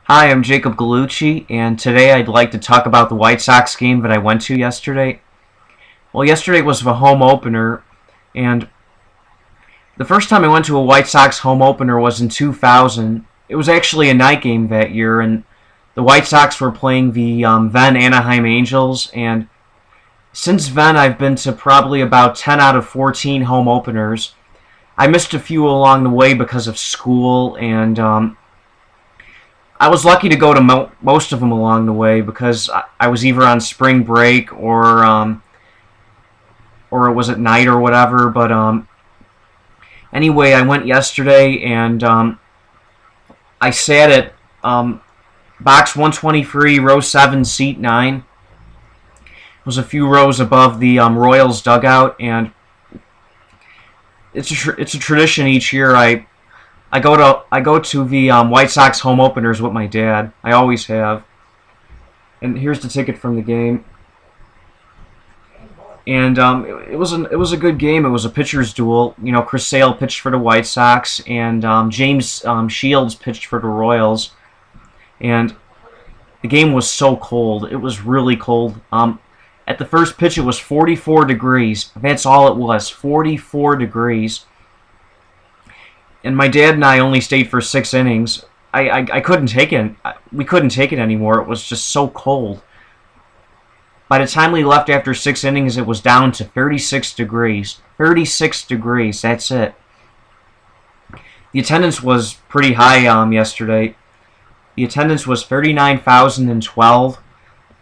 Hi, I'm Jacob Gallucci, and today I'd like to talk about the White Sox game that I went to yesterday. Well, yesterday was the home opener, and the first time I went to a White Sox home opener was in 2000. It was actually a night game that year, and the White Sox were playing the then Anaheim Angels, and since then I've been to probably about 10 out of 14 home openers. I missed a few along the way because of school, and I was lucky to go to most of them along the way because I was either on spring break or it was at night or whatever. But anyway, I went yesterday and I sat at box 123, row 7, seat 9. It was a few rows above the Royals dugout, and it's a tradition each year. I go to the White Sox home openers with my dad. I always have. And here's the ticket from the game. And it was a good game. It was a pitcher's duel. You know, Chris Sale pitched for the White Sox, and James Shields pitched for the Royals. And the game was so cold. It was really cold. At the first pitch, it was 44 degrees. That's all it was, 44 degrees. And my dad and I only stayed for 6 innings. I couldn't take it. We couldn't take it anymore. It was just so cold. By the time we left after 6 innings, it was down to 36 degrees. 36 degrees, that's it. The attendance was pretty high yesterday. The attendance was 39,012,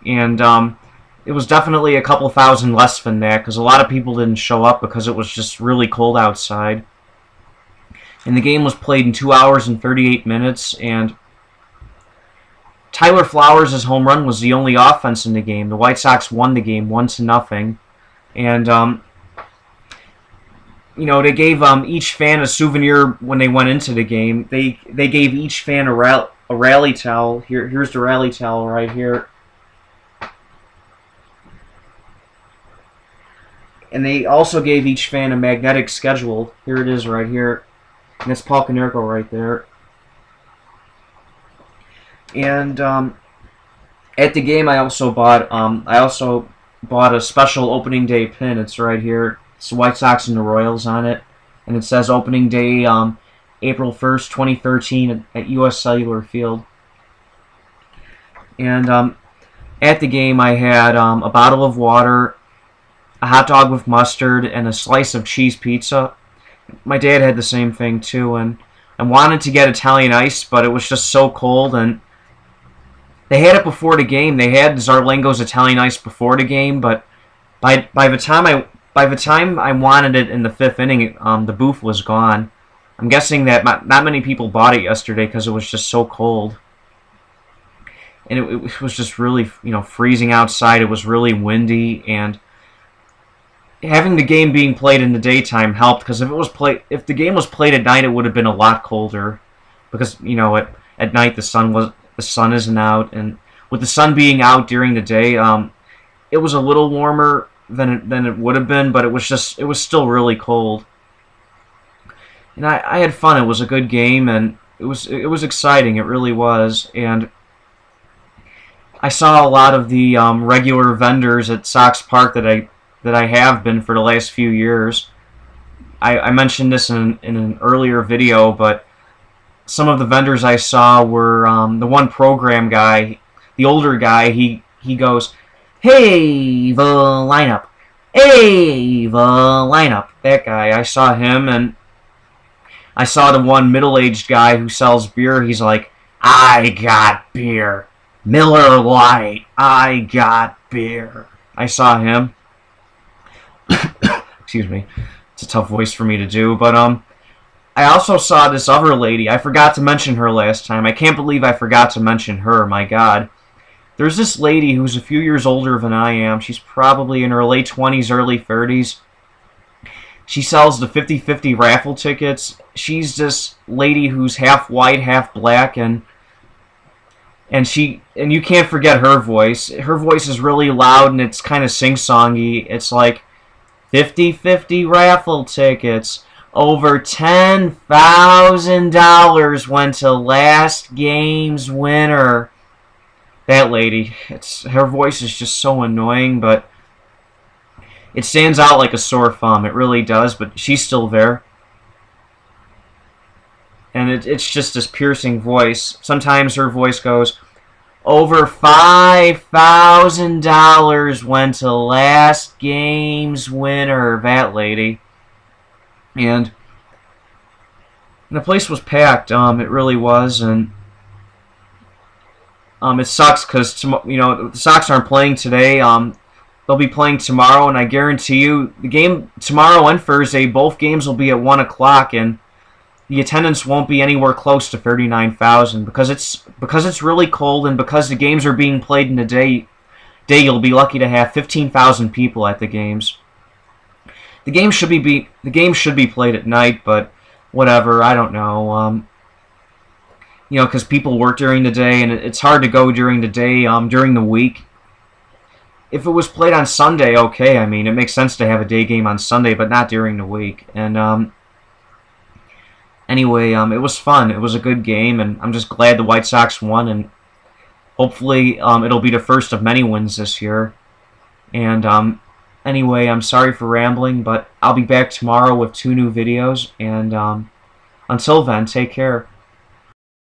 and it was definitely a couple thousand less than that because a lot of people didn't show up because it was just really cold outside. And the game was played in 2 hours and 38 minutes, and Tyler Flowers' home run was the only offense in the game. The White Sox won the game 1-0, and you know, they gave each fan a souvenir when they went into the game. They gave each fan a rally towel. Here's the rally towel right here. And they also gave each fan a magnetic schedule. Here it is right here. And that's Paul Konerko right there. And at the game, I also bought a special opening day pin. It's right here. It's the White Sox and the Royals on it, and it says opening day April 1st, 2013 at U.S. Cellular Field. And at the game, I had a bottle of water, a hot dog with mustard, and a slice of cheese pizza. My dad had the same thing too, and I wanted to get Italian ice, but it was just so cold, and they had it before the game. They had Zarlengo's Italian ice before the game, but by the time I wanted it in the 5th inning, the booth was gone. I'm guessing that not many people bought it yesterday because it was just so cold, and it was just really, you know, freezing outside. It was really windy, and having the game being played in the daytime helped, because if the game was played at night, it would have been a lot colder, because, you know, at night the sun isn't out, and with the sun being out during the day, it was a little warmer than it would have been, but it was still really cold. And I had fun. It was a good game, and it was exciting. It really was. And I saw a lot of the regular vendors at Sox Park that I have been for the last few years. I mentioned this in an earlier video, but some of the vendors I saw were the one program guy, the older guy. He goes, "Hey, the lineup. Hey, the lineup." That guy. I saw him, and I saw the one middle-aged guy who sells beer. He's like, "I got beer. Miller Lite. I got beer." I saw him. Excuse me. It's a tough voice for me to do, but I also saw this other lady. I forgot to mention her last time. I can't believe I forgot to mention her. My God. There's this lady who's a few years older than I am. She's probably in her late 20s, early 30s. She sells the 50-50 raffle tickets. She's this lady who's half white, half black, and you can't forget her voice. Her voice is really loud, and it's kind of sing-songy. It's like 50-50 raffle tickets. Over $10,000 went to last game's winner. That lady, her voice is just so annoying, but it stands out like a sore thumb. It really does, but she's still there. And it's just this piercing voice. Sometimes her voice goes, over $5,000 went to last game's winner. That lady. And the place was packed. It really was, and it sucks because the Sox aren't playing today. They'll be playing tomorrow, and I guarantee you, the game tomorrow and Thursday, both games will be at 1 o'clock, and the attendance won't be anywhere close to 39,000 because it's really cold, and because the games are being played in the day. You'll be lucky to have 15,000 people at the games. The game should be played at night, but whatever. I don't know. Because people work during the day, and it's hard to go during the day. During the week. If it was played on Sunday, okay. I mean, it makes sense to have a day game on Sunday, but not during the week. And anyway, it was fun. It was a good game, and I'm just glad the White Sox won, and hopefully it'll be the first of many wins this year. And anyway, I'm sorry for rambling, but I'll be back tomorrow with 2 new videos, and until then, take care.